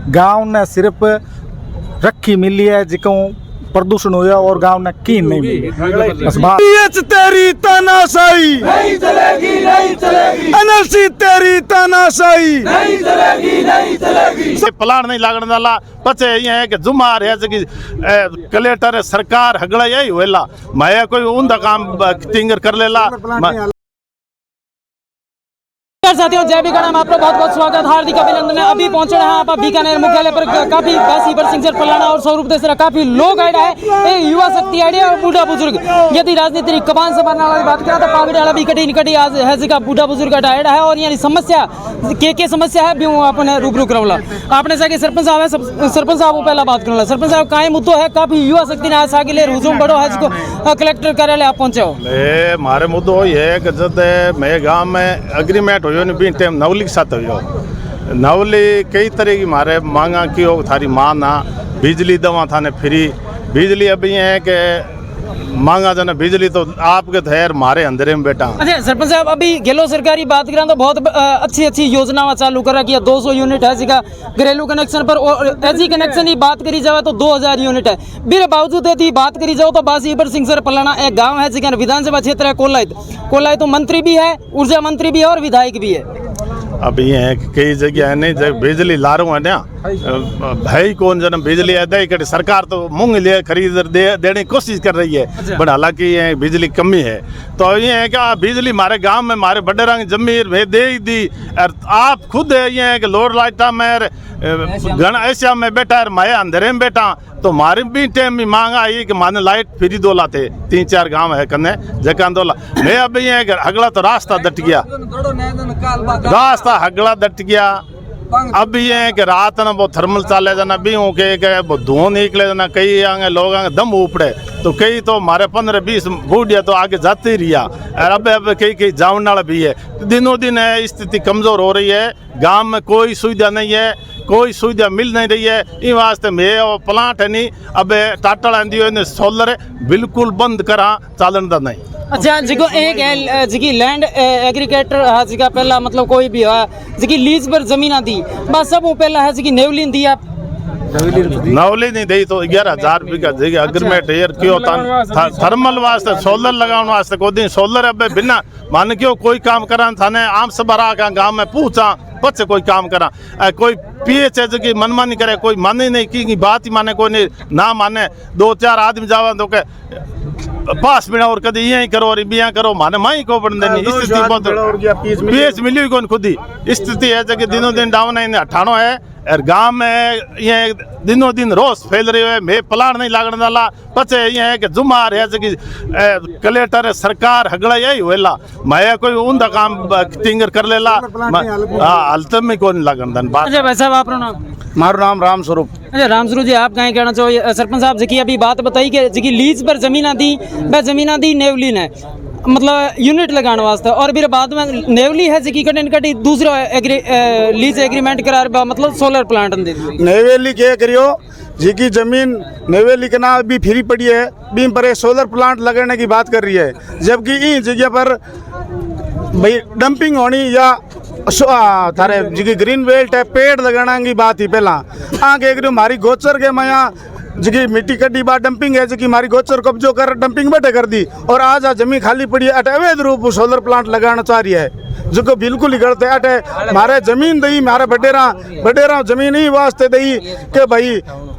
गांव ने सिर्फ रखी मिली है जिको प्रदूषण हुआ और गांव ने की नहीं मिली। बस बात तेरी तानाशाही नहीं चलेगी, नहीं चलेगी, एनएलसी तेरी तानाशाही नहीं चलेगी, नहीं चलेगी। प्लान नहीं लागण वाला पचे ये है कि जुमार है कि कलेक्टर सरकार हगड़ा यही हुएला मैं कोई उनका काम टिंगर कर लेला। साथियों जय बीकानेर में आपका बहुत बहुत स्वागत, हार्दिक अभिनंदन। अभी पहुंचे हैं आप बीकानेर मुख्यालय पर। काफी बासी बरसिंग पलाना और स्वरूप देश काफी लोग आए है, युवा शक्ति आए और बूढ़ा बुजुर्ग। यदि राजनीति कबान से बनने वाली बात करें तो पागड़ी वाला भी कटी आज है जिका बूढ़ा बुजुर्ग आए है और यानी समस्या के समस्या है भी आपने रूबरू करवला। आपने सके सरपंच साहब है, सरपंच साहब पहला बात करना। सरपंच साहब काई मुद्दो है, काफी युवा शक्ति ने आज आगे ले हुजूम बढ़ो है जिसको कलेक्टर कार्यालय आप पहुंचे हो। मारे मुद्दो ये है कि जब मैं गाँव में एग्रीमेंट हो भी टाइम नवली के साथ हो नवली कई तरह की मारे मांगा की हो थारी माँ ना बिजली दवा थाने फ्री बिजली अभी है कि मांगा जाना बिजली तो आपके खैर मारे अंधेरे में बैठा। अच्छा सरपंच साहब अभी गेलो सरकारी बात करें तो बहुत अच्छी योजनाएं चालू कर रखी है। 200 यूनिट है जिसका घरेलू कनेक्शन पर और एजी कनेक्शन की बात करी जाए तो 2000 यूनिट है। मेरे बावजूद यदि बात करी जाओ तो बासी बर सिंह सर पलाना एक गाँव है जिसका विधानसभा क्षेत्र है कोलाई तो मंत्री भी है, ऊर्जा मंत्री भी है और विधायक भी है। अब ये है कि कई जगह है नहीं जब बिजली ला रहा है ना भाई कौन जन बिजली अदा कर सरकार तो मूंग लिए खरीद देने की कोशिश कर रही है बट हालांकि ये बिजली कमी है। तो ये है कि बिजली हमारे गांव में हमारे बड़े रंग जमीर में दे ही दी और आप खुद ये है कि लोड लाइटा में घना ऐसा में बैठा है मैं अंधेरे में बैठा तो हमारे भी टाइम में मांग आई कि माने लाइट फ्री दोला थे 3-4 गांव है कन्ने जगह दोला मैं अब ये अगला तो रास्ता दट गया रास्ता हगला दट गया। अब ये है कि रात ना वो थर्मल चाले जाना भी हो के वो धुआं निकले जाना कई आगे लोग आगे दम उपड़े तो कई तो हमारे 15-20 बूढ़िया तो आगे जाते ही रिया और अब कई जावन वाला भी है। दिनों दिन स्थिति कमजोर हो रही है, गांव में कोई सुविधा नहीं है, कोई सुविधा मिल नहीं रही है। इन वास्ते मैं वो प्लांट है नहीं अब टाटा आंदी सोलर बिल्कुल बंद करा चालन का नहीं। अच्छा जिको एक है जिकी लैंड एग्रीकल्चर है जिका पहला मतलब कोई भी है जिकी लीज पर जमीन आती बस सब वो पहला है जिकी नेवली दी आप नवली नहीं दी तो 11,000 बीघा जगह अग्रीमेंट यार क्यों थर्मल वास्ते सोलर लगाने वास्ते कोई दिन सोलर अब बिना मान क्यों कोई काम करा थाने आम सभा का गाँव में पूछा बच्चे कोई काम करा कोई पीएच है जो मनमानी करे कोई माने नहीं की बात ही माने कोई नहीं ना माने 2-4 आदमी जावा तो के पास बिना और कभी यही करो और बिया करो माने माई को बन देनी स्थिति बहुत पीएच मिली हुई कौन खुद ही स्थिति है जगह दिनों दिन डाउन है हटानो है और गांव में ये दिनों दिन रोज फैल रही है। मैं प्लान नहीं लागण वाला पचे ये है कि जुमार है कि कलेक्टर सरकार हगड़ा यही हुएला मैं कोई उनका काम टिंगर कर लेला हालत में कौन लागण दन बात। अच्छा भाई साहब आपका नाम? मारू नाम राम स्वरूप। अच्छा राम स्वरूप जी आप कहीं कहना चाहो सरपंच साहब जी अभी बात बताई कि जी लीज पर जमीन आती वह जमीन आती नेवली ने मतलब यूनिट लगाने वास्ते और फिर बाद में नेवली है जी कटी दूसरा लीज एग्रीमेंट करार मतलब सोलर प्लांट नेवेली क्या करियो जी की जमीन नेवेली के नाम भी फ्री पड़ी है बीम पर सोलर प्लांट लगाने की बात कर रही है जबकि इन जगह पर भाई डंपिंग होनी या थारे जी ग्रीन बेल्ट है पेड़ लगाना की बात ही पहला आगे हमारी गोचर के माया जी मिट्टी कड्डी बात डंपिंग है जी हमारी गोचर कब्जो कर डंपिंग बैठे कर दी और आज जमीन खाली पड़ी है अटे अवैध रूप सोलर प्लांट लगाना चाह रही है जो को बिल्कुल ही गलत है। अटे मारे जमीन दई मारे बडेरा जमीन ही वास्ते दई के भाई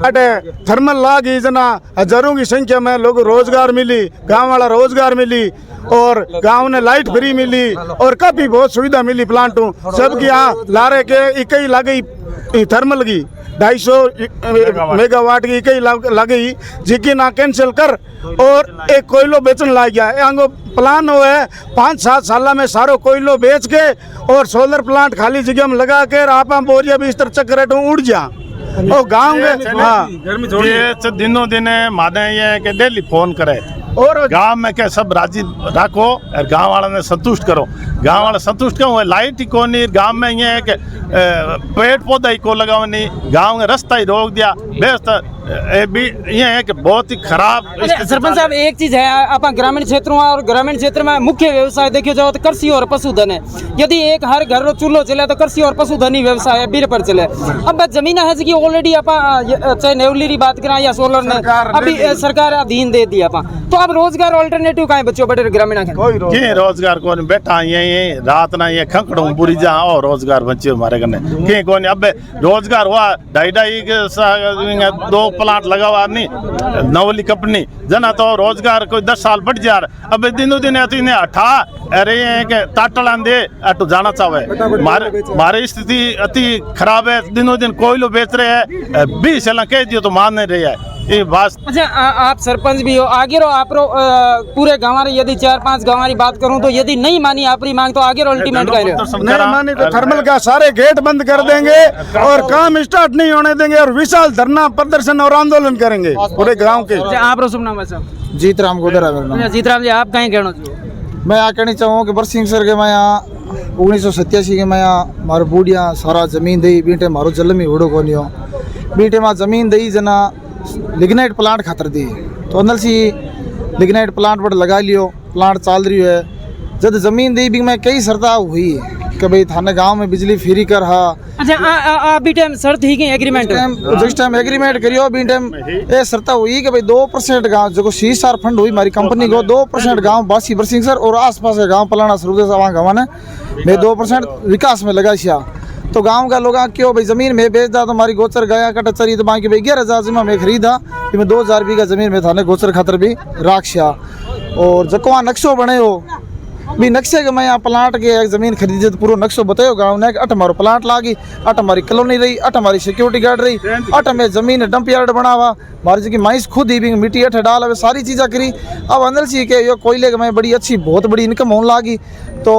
अटे थर्मल लागी जना हजारों की संख्या में लोग रोजगार मिली गाँव वाला रोजगार मिली और गांव ने लाइट फ्री मिली और काफी बहुत सुविधा मिली प्लांटों सबकी यहाँ लारे के इकई लगी थर्मल की 250 मेगावाट की इकई लगी जिकी ना कैंसिल कर और एक कोयलो बेचन ला गया आंगो प्लान हो है 5-7 साल में सारो कोयलो बेच के और सोलर प्लांट खाली जगह में लगा के आप बोरिया बिस्तर चक्कर उड़ जा और गाँव में हाँ दिनों दिन माने ये कि डेली फोन करे और गांव में क्या सब राजी रखो और गांव वाला ने संतुष्ट करो। गांव वाला संतुष्ट क्यों है लाइट ही को नहीं गांव में ये है कि पेड़ पौधा ही को लगाओ नहीं गांव में रास्ता ही रोक दिया बेस्ट ये भी ये है कि बहुत ही खराब अच्छा, सरपंच साहब एक चीज है आप ग्रामीण क्षेत्रों और ग्रामीण क्षेत्र में मुख्य व्यवसाय देखियो जाओ तो कृषि और पशुधन है। यदि एक हर घर रो चूल्हो चले तो कृषि और पशुधन ही व्यवसाय है बीर पर चले। अब जमीन है कि ऑलरेडी आप चाहे नेवली की बात करें या सोलर ने अभी सरकार अधीन दे दी आप, तो अब रोजगार ऑल्टरनेटिव कहाँ बच्चों बड़े ग्रामीण के रोजगार को बैठा ये रात ना ये खकड़ू बुरी जा और रोजगार बच्चे हमारे कने के कौन अब रोजगार हुआ 2.5 2 प्लांट लगा हुआ नहीं नवली कंपनी जना तो रोजगार कोई 10 साल बढ़ जा रहा। अब दिनों दिन इन्हें हटा अरे के ताटल दे अटू जाना चाहे मारे स्थिति अति खराब है। दिनों दिन कोयलो बेच रहे हैं 20 साल कह दियो तो मान नहीं रही है ये बात। अच्छा आप सरपंच भी हो आगे रो आप पूरे गाँव यदि 4-5 गाँव की बात करूं तो यदि नहीं मानी आपकी मांग तो आगे रो अल्टीमेट का नहीं मानी तो थर्मल का सारे गेट बंद कर देंगे और काम स्टार्ट नहीं होने देंगे और विशाल धरना प्रदर्शन और आंदोलन करेंगे पूरे गांव के। आप रो शुभ नाम है साहब? जीत राम गोदर है मेरा नाम। जीत राम जी आप कहीं कहना चाहिए? मैं यहाँ कहना चाहूँ कि बरसिंह सर के मैं यहाँ 1987 के मैं यहाँ मारो बूढ़िया सारा जमीन दी बीटे मारो जल में उड़ो को नहीं हो बीटे माँ जमीन दी जना लिग्नाइट प्लांट खातर दी तो अंदर सी लिग्नाइट प्लांट पर लगा लियो प्लांट चाल रही है। जब जमीन दी भी मैं कई शर्ता हुई कि भाई थाने गांव में बिजली फ्री कर हा। अच्छा बी टाइम शर्त ही की एग्रीमेंट जिस टाइम एग्रीमेंट करियो बी टाइम ये शर्ता हुई कि भाई 2% गांव जो CSR फंड हुई हमारी कंपनी को 2% गांव बासी बरसिंह सर और आसपास के गांव पलाना सरुदेश वहाँ गाँव ने मैं 2% विकास में लगा शिया। तो गांव का लोग क्यों भाई जमीन में बेच दा तो हमारी गोचर गया कट चरी तो बाकी भाई 11,000 जिम्मा में खरीदा कि मैं 2,000 बीघा जमीन में थाने गोचर खातर भी राखशिया। और जको नक्शो बने हो भी नक्शे के मैं यहाँ प्लांट के एक जमीन खरीदी तो पूरा नक्शो बतायो गाँव ने अट हमारो प्लांट लागी अट हमारी कॉलोनी रही अट हमारी सिक्योरिटी गार्ड रही अट में जमीन डंप यार्ड बना हुआ हमारी जी की माइस खुद ही भी मिट्टी अठ डाल अब सारी चीज़ें करी। अब अंदर सी के यो कोयले के मैं बड़ी अच्छी बहुत बड़ी इनकम होने लागी तो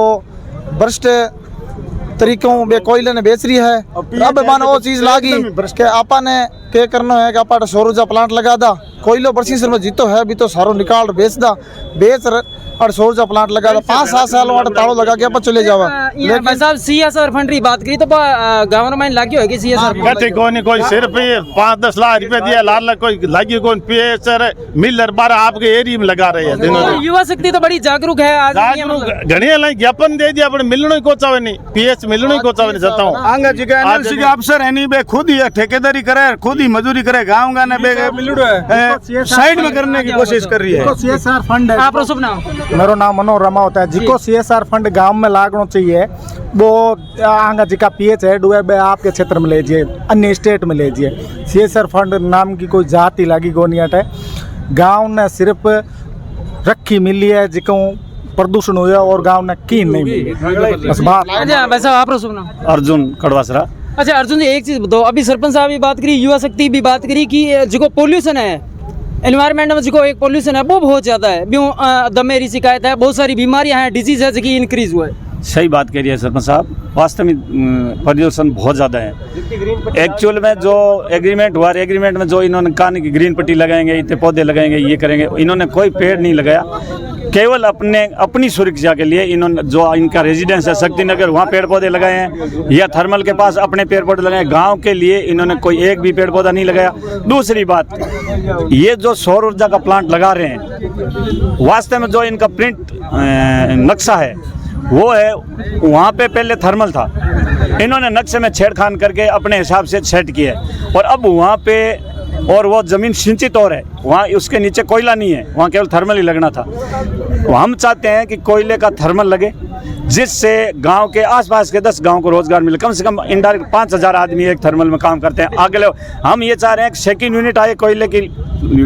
भ्रष्ट तरीकों बे कोयले ने बेच रही है। अब मानो वो चीज़ लागी कि आपा ने क्या करना है कि आपा सौर ऊर्जा प्लांट लगा दा कोयलो बरसिंह सर में जीतो है भी तो सारो निकाल बेच दा बेच और सौर ऊर्जा प्लांट लगा दा 5-7 साल वाट ताड़ो लगा के आप चले जावा। लेकिन साहब CSR फंड की बात करी तो गवर्नमेंट लागी होगी CSR कहते कोई सिर्फ 5-10 लाख रुपए दिया लाल कोई लागी कौन PSR मिलर 12 आपके एरिया में लगा रहे हैं। युवा शक्ति तो बड़ी जागरूक है आज घनी लाइन ज्ञापन दे दिया अपने मिलने को चावे नहीं PS मिलने को चावे नहीं जाता हूँ आंगा जी का एनएलसी के अफसर है नहीं बे खुद ही ठेकेदारी करे खुद ही मजदूरी करे गाँव गाने बे साइड में करने की कोशिश कर रही है। CSR फंड आप रो शुभ नाम? मेरा नाम मनोज रमा होता है जिको CSR फंड गांव में लागना चाहिए वो आंगा जी का PH हेड हुआ है आपके क्षेत्र में लीजिए अन्य स्टेट में लीजिए। CSR फंड नाम की कोई जाति लागी गोनियट है गांव ने सिर्फ रखी मिली है जिको प्रदूषण हुआ और गांव ने की नहीं मिली बस बात। अच्छा वैसा आप रो शुभ नाम? अर्जुन कड़वासरा। अच्छा अर्जुन जी एक चीज़ बताओ अभी सरपंच साहब भी बात करी युवा शक्ति भी बात करी कि जो पोल्यूशन है एनवायरमेंट में जो एक पोल्यूशन है वो बहुत ज़्यादा है दमेरी शिकायत है बहुत सारी बीमारियां हैं डिजीज है जो कि इंक्रीज हुआ है। सही बात कह रही है सरपंच साहब वास्तव में प्रदूषण बहुत ज़्यादा है। एक्चुअल में जो एग्रीमेंट हुआ एग्रीमेंट में जो इन्होंने कहा कि ग्रीन पट्टी लगाएंगे इतने पौधे लगाएंगे ये करेंगे इन्होंने कोई पेड़ नहीं लगाया केवल अपनी सुरक्षा के लिए इन्होंने जो इनका रेजिडेंस है शक्ति नगर वहाँ पेड़ पौधे लगाए हैं या थर्मल के पास अपने पेड़ पौधे लगाए गांव के लिए इन्होंने कोई एक भी पेड़ पौधा नहीं लगाया। दूसरी बात ये जो सौर ऊर्जा का प्लांट लगा रहे हैं वास्तव में जो इनका प्रिंट नक्शा है वो है वहाँ पे पहले थर्मल था इन्होंने नक्शे में छेड़खान करके अपने हिसाब से सेट किया और अब वहाँ पे और वो ज़मीन सिंचित और है वहाँ उसके नीचे कोयला नहीं है वहाँ केवल थर्मल ही लगना था। हम चाहते हैं कि कोयले का थर्मल लगे जिससे गांव के आसपास के 10 गांव को रोजगार मिले कम से कम इनडायरेक्ट 5,000 आदमी एक थर्मल में काम करते हैं आगे हम ये चाह रहे हैं कि सेकंड यूनिट आए कोयले की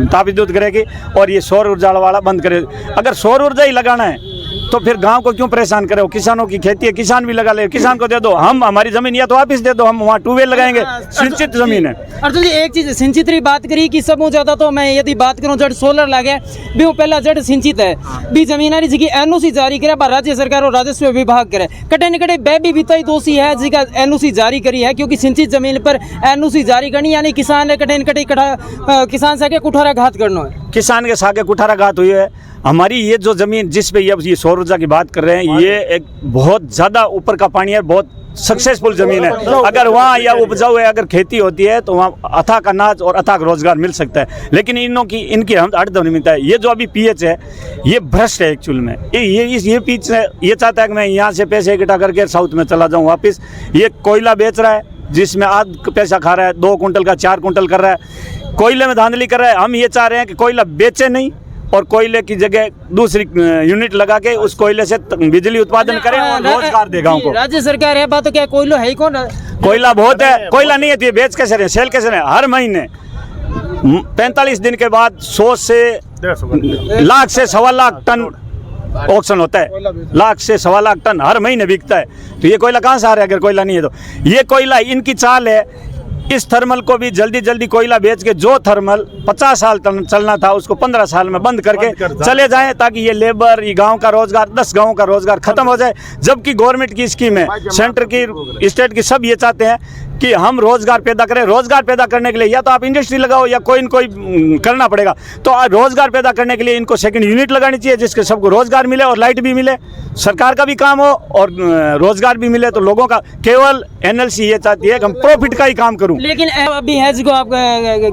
तापविद्युत करेगी और ये सौर ऊर्जा वाला बंद करे। अगर सौर ऊर्जा ही लगाना है तो फिर गांव को क्यों परेशान करे किसानों की खेती है किसान भी लगा ले किसान को दे दो हम हमारी जमीन या तो वापिस दे दो हम वहाँ ट्यूबवेल लगाएंगे सिंचित जमीन है। अर्जुन जी एक चीज सिंचित की बात करी कि सब ज्यादा तो मैं यदि बात करूँ जड़ सोलर लागे भी वो पहला जड़ सिंचित है भी जमीन जी NOC जारी करे राज्य सरकार और राजस्व विभाग करे कटे न कटे बे भी वित्तीय दोषी है जिसका NOC जारी करी है क्योंकि सिंचित जमीन पर NOC जारी करनी यानी किसान ने कटे न कटे किसान से कुठारा घात करना है किसान के सागे कुठारा घात हुई है। हमारी ये जो ज़मीन जिस पे ये सौर ऊर्जा की बात कर रहे हैं ये एक बहुत ज़्यादा ऊपर का पानी है बहुत सक्सेसफुल ज़मीन है। अगर वहाँ या उपजाऊ है, अगर खेती होती है तो वहाँ अथाक अनाज और अथाक रोजगार मिल सकता है। लेकिन इनकी हम अर्थव्यवस्था है, ये जो अभी पीएच है ये भ्रष्ट है एक्चुअल में। ये पीएच ये चाहता है कि मैं यहाँ से पैसे इकट्ठा करके साउथ में चला जाऊँ वापस। ये कोयला बेच रहा है जिसमें आध पैसा खा रहा है, 2 कुंटल का 4 कुंटल कर रहा है, कोयले में धांधली कर रहा है। हम ये चाह रहे हैं कि कोयला बेचे नहीं और कोयले की जगह दूसरी यूनिट लगा के उस कोयले से बिजली उत्पादन करें और रोजगार दे गाँव को। राज्य सरकार है बात तो क्या कोयला है ही कौन? कोयला बहुत है, कोयला नहीं है तो ये बेच कैसे रहे, सेल कैसे रहे? हर महीने 45 दिन के बाद 100 से लाख से 1.25 लाख टन ऑक्शन होता है। लाख से 1.25 लाख टन हर महीने बिकता है। तो ये कोयला कहाँ से आ रहा है अगर कोयला नहीं है तो? ये कोयला इनकी चाल है, इस थर्मल को भी जल्दी जल्दी कोयला बेच के जो थर्मल 50 साल चलना था उसको 15 साल में बंद करके चले जाएं, ताकि ये लेबर, ये गांव का रोजगार, 10 गांवों का रोजगार खत्म हो जाए। जबकि गवर्नमेंट की स्कीम है, सेंटर की, स्टेट की, सब ये चाहते हैं कि हम रोजगार पैदा करें। रोजगार पैदा करने के लिए या तो आप इंडस्ट्री लगाओ या कोई न कोई करना पड़ेगा। तो रोजगार पैदा करने के लिए इनको सेकंड यूनिट लगानी चाहिए जिसके सबको रोजगार मिले और लाइट भी मिले, सरकार का भी काम हो और रोजगार भी मिले। तो लोगों का केवल एनएलसी ये चाहती है कि हम प्रॉफिट का ही काम करूं। लेकिन अभी है जिसको आप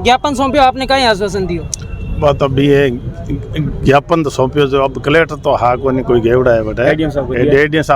ज्ञापन सौंपे, आपने कहीं आश्वासन दियो? बात अभी है ज्ञापन तो सौंपियो जो अब कलेक्टर तो हाँ को नहीं कोई गेवड़ा है बेटा, एडीएम साहब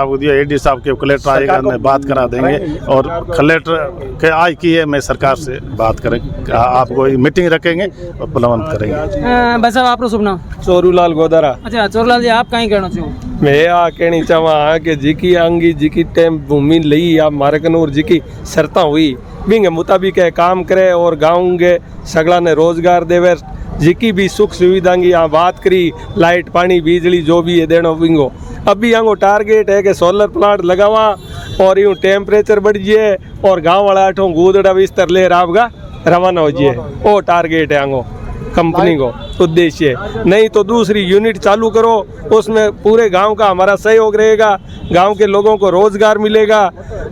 को दिया। एडीएम साहब के कलेक्टर आएगा, मैं बात करा देंगे और कलेक्टर के आज की है, मैं सरकार से बात करेंगे, आपको मीटिंग रखेंगे और प्रबंध करेंगे। बस आप शुभ नाम? चोरूलाल गोदारा। अच्छा चोरूलाल जी, आप कहीं कहना चाहो? मैं आ कहनी चाहवा कि जिकी आंगी जिकी टाइम भूमि लई या मारकनूर जिकी शर्ता हुई बिंगे मुताबिक है काम करे और गाँव के सगला ने रोजगार देवे, जिकी भी सुख सुविधा की यहाँ बात करी, लाइट पानी बिजली जो भी है देनो बिंगो। अभी यहाँ टारगेट है कि सोलर प्लांट लगावा और यूँ टेम्परेचर बढ़ जाए और गांव वाला आठों गूदड़ा बिस्तर ले रावगा रवाना हो जाए। वो टारगेट है यहाँ कंपनी को उद्देश्य है। नहीं तो दूसरी यूनिट चालू करो, उसमें पूरे गांव का हमारा सहयोग रहेगा, गांव के लोगों को रोजगार मिलेगा।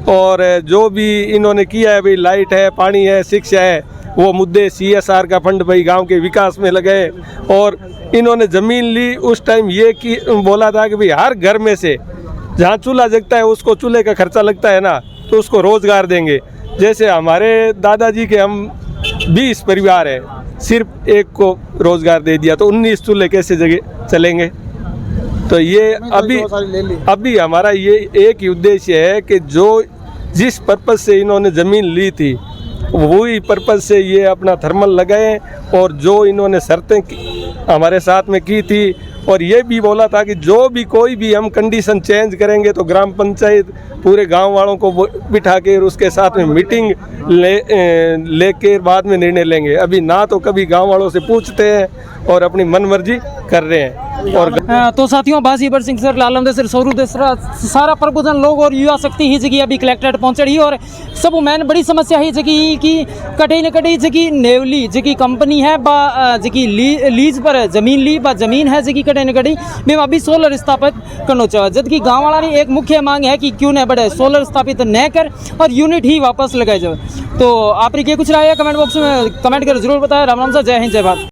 और जो भी इन्होंने किया है भाई, लाइट है, पानी है, शिक्षा है, वो मुद्दे CSR का फंड भाई गांव के विकास में लगे। और इन्होंने ज़मीन ली उस टाइम ये कि बोला था कि भाई हर घर में से जहाँ चूल्हा जगता है उसको चूल्हे का खर्चा लगता है ना, तो उसको रोज़गार देंगे। जैसे हमारे दादाजी के हम 20 परिवार हैं, सिर्फ एक को रोज़गार दे दिया तो 19 चूल्हे कैसे जगह चलेंगे? तो ये अभी हमारा ये एक ही उद्देश्य है कि जो जिस पर्पज़ से इन्होंने ज़मीन ली थी वही पर्पज़ से ये अपना थर्मल लगाएं। और जो इन्होंने शर्तें हमारे साथ में की थी और ये भी बोला था कि जो भी कोई भी हम कंडीशन चेंज करेंगे तो ग्राम पंचायत पूरे गांव वालों को बिठा के उसके साथ में मीटिंग लेके बाद में निर्णय लेंगे। अभी ना तो कभी गांव वालों से पूछते हैं और अपनी मनमर्जी कर रहे हैं। और तो साथियों, बासी बरसिंह सर, लालम देसर, स्वरूप देसरा, सारा प्रबोधन लोग और युवा शक्ति ही जगह अभी कलेक्ट्रेट पहुंच रही है। और सब मैन बड़ी समस्या ही जगह की कटे न कटे जगह नेवली जगह कंपनी है बा जगह लीज पर जमीन ली बा जमीन है जगह कटे न कटे में अभी सोलर स्थापित करना चाहिए। जबकि गाँव वाला की एक मुख्य मांग है कि क्यों न बड़े सोलर स्थापित न कर और यूनिट ही वापस लगाए जाए। तो आपने क्या कुछ राय है कमेंट बॉक्स में कमेंट कर जरूर बताएं। राम राम सर, जय हिंद, जय भारत।